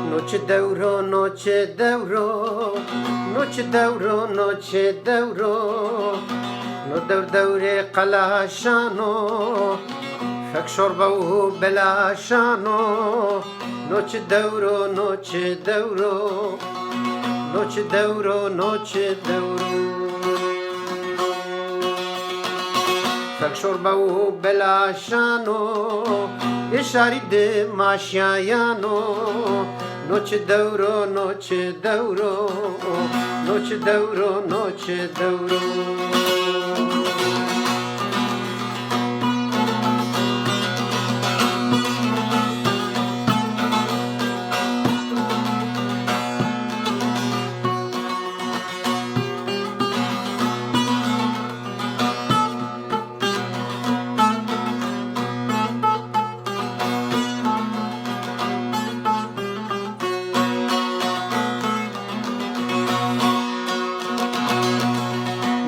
Noche d'euro, noche d'euro, noche d'euro, noche d'euro. No deure qalaşano, fek şorba u belaşano. Noche d'euro, noche d'euro, noche d'euro, noche d'euro. Fek şorba u belaşano, eşaride maşayano. Noche d'euro, noche d'euro, noche d'euro, noche d'euro.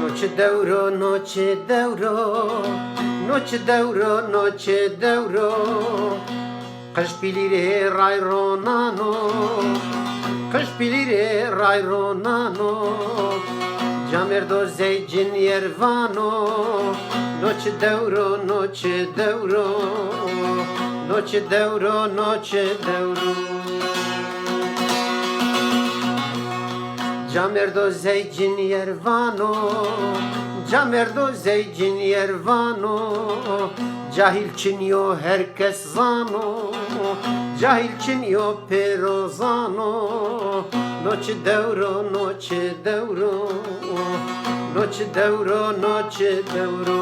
Noche d'euro, noche d'euro, noche d'euro, noche d'euro. Kış bilire ray ronano, kış bilire ray ronano. Camerdo zeycin yervano, noche d'euro, noche d'euro, noche d'euro, noche d'euro. Camerdo zeycin yervano, camerdo zeycin yervano. Cahil çiniyor herkes zano, cahil çiniyor perozano. Noche d'euro, noche d'euro, noche d'euro, noche d'euro.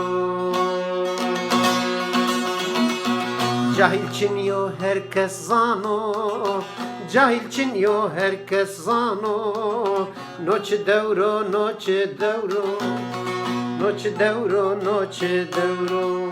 Cahil çiniyor herkes zano, cahil çiniyor herkes zano. Noche d'euro, noche d'euro, noche d'euro, noche d'euro.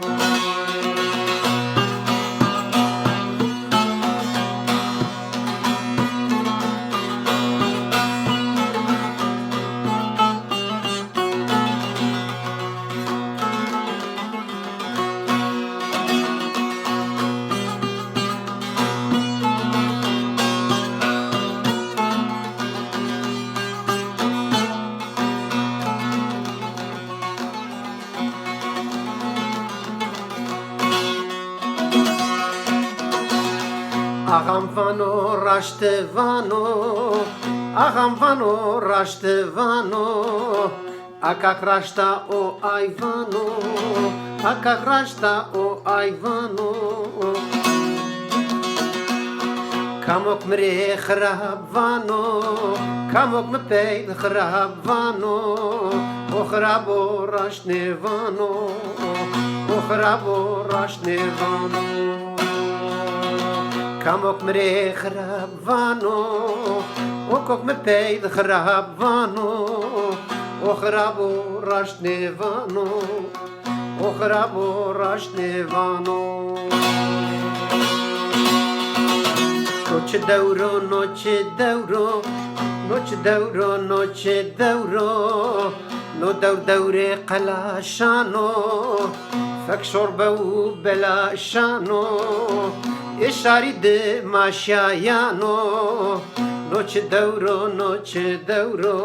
Agam vano raște vano, agam vano raște vano. Aka krașta o ai vano, aka krașta o ai vano. Kamok mre khrab vano, kamok me pey khrab vano. O khrabo rașne vano, o khrabo rașne vano. Kamok mre khrab vano, o kok me pey khrab vano. O khrabo rașne vano, o khrabo rașne vano. Noche d'euro, noche d'euro, noche d'euro, noche d'euro. No deure qalaşano, fek şorba u belaşano. Eşaride maşayano. Noche d'euro, noche d'euro,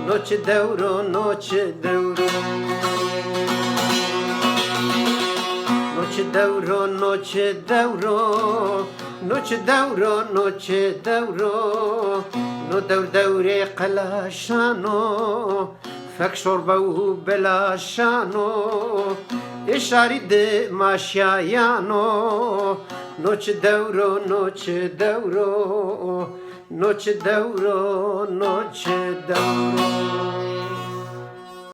noche d'euro, noche d'euro. Noche d'euro, noche d'euro, noche d'euro, noche d'euro. No deure qalaşano, fek şorba u belaşano. Eşaride maşayano. Noche d'euro, noche d'euro, noche d'euro, noche d'euro.